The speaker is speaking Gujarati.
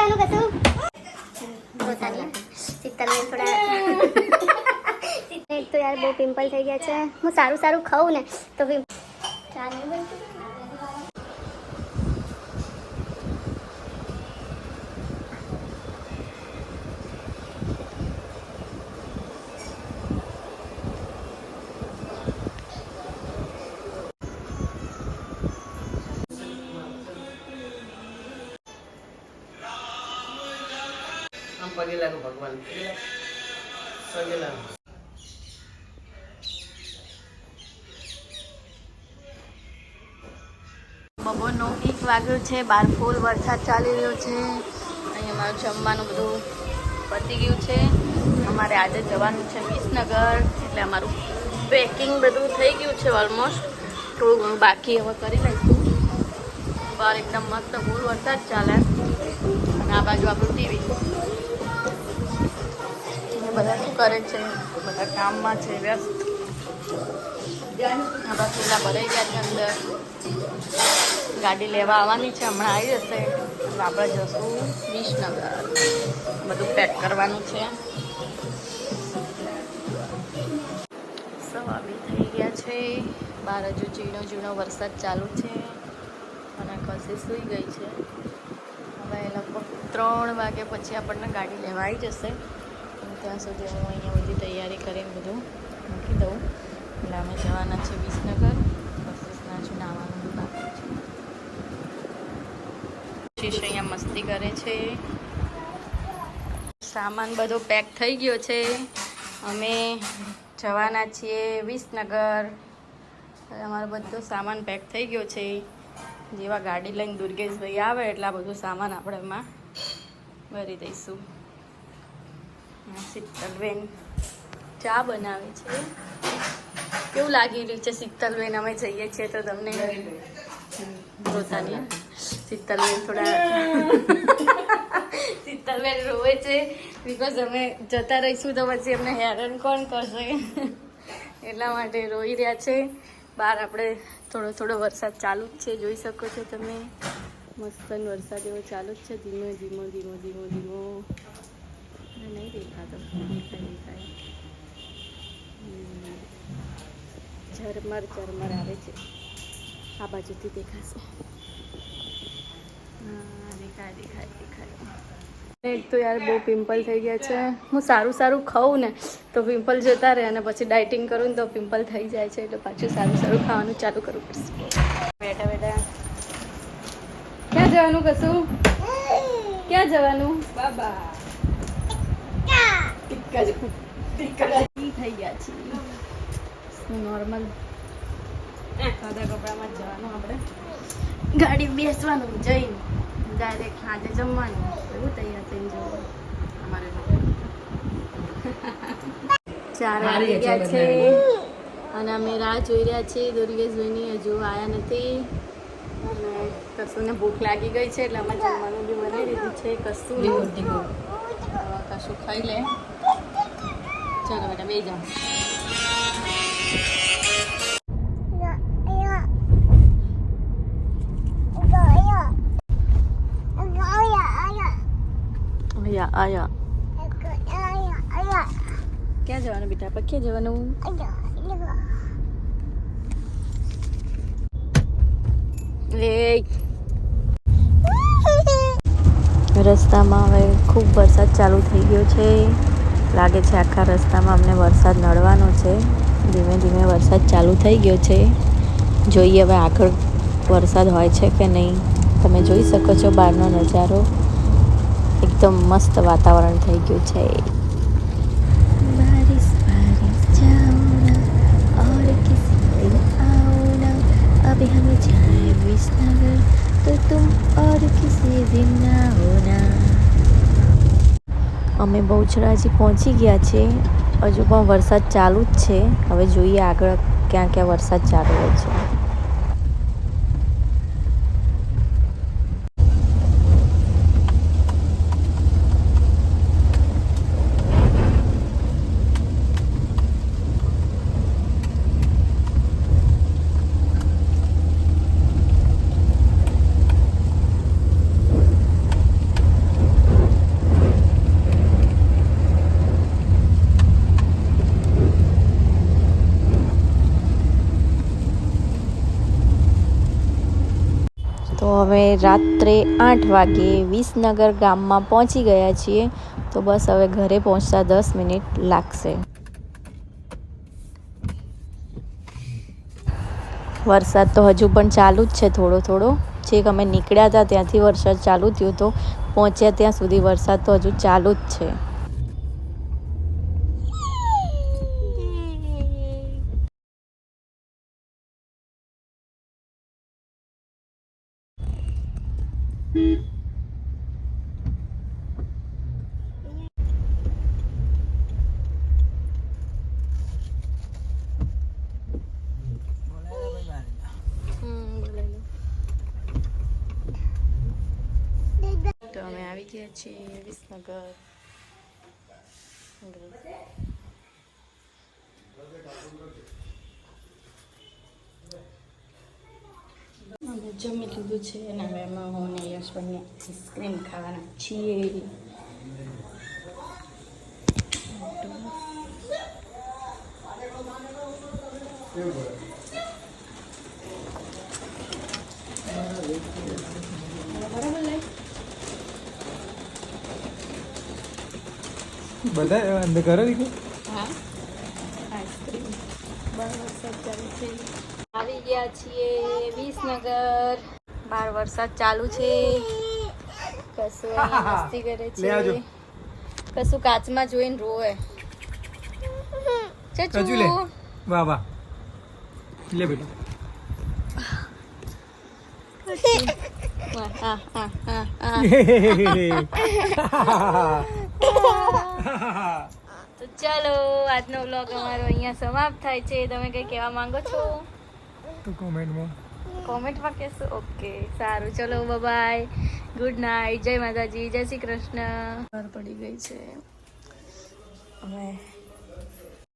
જવાનું કશું શીતલબેન થોડા એક તો યાર બહુ પિમ્પલ થઈ ગયા છે. હું સારું સારું ખાઉં ને તો ચા નહીં બનતું. ભગવાન બપોરનો 1 વાગ્યો છે. બહાર ફૂલ વરસાદ ચાલી રહ્યો છે. અહીંયા મારું જમવાનું બધું પતી ગયું છે. અમારે આજે જવાનું છે વિસનગર, એટલે અમારું પેકિંગ બધું થઈ ગયું છે. ઓલમોસ્ટ થોડું ઘણું બાકી હવે કરી લઈશું. બહાર એકદમ મસ્ત ફૂલ વરસાદ ચાલે અને આ બાજુ આપણું ટીવી. બધા શું કરે છે? બધા કામમાં છે વ્યસ્ત. આ બાજુ ભરાઈ ગયા છે અંદર. ગાડી લેવા આવવાની છે, હમણાં આવી જશે. આપણે જશું વિસનગર. બધું પેક કરવાનું છે. સવા 2 થઈ ગયા છે. બહાર હજુ ઝીણો ઝીણો વરસાદ ચાલુ છે અને કશે સૂઈ ગઈ છે. હવે લગભગ 3 વાગે પછી આપણને ગાડી લેવા આવી જશે. ત્યાં સુધી હું અહીંયા બધી તૈયારી કરીને બધું મૂકી દઉં. એટલે અમે જવાના છે વિસનગર. કશિશના હજુ નાવાનું બધું બાકી છે. કશિશ અહીંયા મસ્તી કરે છે. સામાન બધો પેક થઈ ગયો છે. અમે જવાના છીએ વિસનગર. અમારો બધો સામાન પેક થઈ ગયો છે. જેવા ગાડી લઈને દુર્ગેશભાઈ આવે એટલે આ બધું સામાન આપણે એમાં ભરી દઈશું. શીતલબેન ચા બનાવે છે. કેવું લાગી રહ્યું છે શીતલબેન? અમે જઈએ છીએ તો તમને પોતાની શીતલબેન થોડા શીતલબેન રોવે છે બિકોઝ અમે જતા રહીશું તો પછી અમને હેરાન કોણ કરશે એટલા માટે રોઈ રહ્યા છે. બહાર આપણે થોડો થોડો વરસાદ ચાલુ જ છે, જોઈ શકો છો તમે. મસ્ત વરસાદ એવો ચાલુ જ છે. ધીમો ધીમો ધીમો ધીમો ધીમો નહીં દેખાતો. દેખાય ઝરમર ઝરમર આવે છે. આ બાજુથી દેખાશે. હા, દેખાય દેખાય દેખાય. એક તો યાર બહુ પિમ્પલ થઈ ગયા છે. હું સારું સારું ખાઉં ને તો પિમ્પલ જતા રહે અને પછી ડાયટિંગ કરું ને તો પિમ્પલ થઈ જાય છે. એટલે પાછું સારું સારું ખાવાનું ચાલુ કરવું પડશે. બેઠા બેઠા ક્યાં જવાનું? કશું ક્યાં જવાનું? બાબા થઈ ગયા છે. નોર્મલ સાદા કપડામાં જવાનું. આપણે ગાડી બેસવાનું, જઈને ડાયરેક્ટ આજે જમવાનું. એવું તૈયાર થઈને જવાનું અમારે. 4 વાગી ગયા છે અને અમે રાહ જોઈ રહ્યા છીએ દુર્ગેશભાઈની. હજુ આવ્યા નથી અને કશુંને ભૂખ લાગી ગઈ છે એટલે અમે જમવાનું બી બનાવી દીધું છે. કશું ખાઈ લે. ચાલો બેટા બે જાઓ. આયા ક્યાં જવાનું બેટા? આપણે ક્યાં જવાનું? રસ્તામાં હવે ખૂબ વરસાદ ચાલુ થઈ ગયો છે. લાગે છે આખા રસ્તામાં અમને વરસાદ નડવાનો છે. ધીમે ધીમે વરસાદ ચાલુ થઈ ગયો છે. જોઈએ હવે આગળ વરસાદ હોય છે કે નહીં. તમે જોઈ શકો છો બહારનો નજારો. એકદમ મસ્ત વાતાવરણ થઈ ગયું છે. બારિશ બારિશ જાઓના और किसी दिन आओना अभी हमें जाए विसनगर तो तुम और किसी दिन ना होना. અમે બહુચરાજી પહોંચી ગયા છે. હજુ પણ વરસાદ ચાલુ જ છે. હવે જોઈએ આગળ ક્યાં ક્યાં વરસાદ ચાલુ હોય છે. હવે રાત્રે 8 વાગે વિસનગર ગામમાં પહોંચી ગયા છીએ. તો બસ હવે ઘરે પહોંચતા 10 મિનિટ લાગશે. વરસાદ તો હજુ પણ ચાલુ જ છે થોડો થોડો. છેક અમે નીકળ્યા હતા ત્યાંથી વરસાદ ચાલુ થયો, તો પહોંચ્યા ત્યાં સુધી વરસાદ તો હજુ ચાલુ જ છે. તો અમે આવી ગયા છીએ વિસનગર. અમે જમી લીધું છે અને હવે અમે હું ને યશ બંને આઈસ્ક્રીમ ખાવાના છીએ. બધા અંદર કરો દીકરો. હા, આઈસ્ક્રીમ બહાર વરસાદ ચાલુ છે. આવી ગયા છીએ વિસનગર. બહાર વરસાદ ચાલુ છે. કશું અહીંયા મસ્તી કરે છે, કશું કાચમાં જોઈને રોવે. કજુ લે. વાહ વાહ, લે બેટા. તો ચાલો, આજનો વ્લોગ અમારો અહીંયા સમાપ્ત થાય છે. તમે કંઈ કહેવા માંગો છો તો કોમેન્ટમાં કહેશો? ઓકે, સારું, ચલો, બાય, ગુડ નાઇટ, જય માતાજી, જય શ્રી કૃષ્ણ. બહાર પડી ગઈ છે હવે.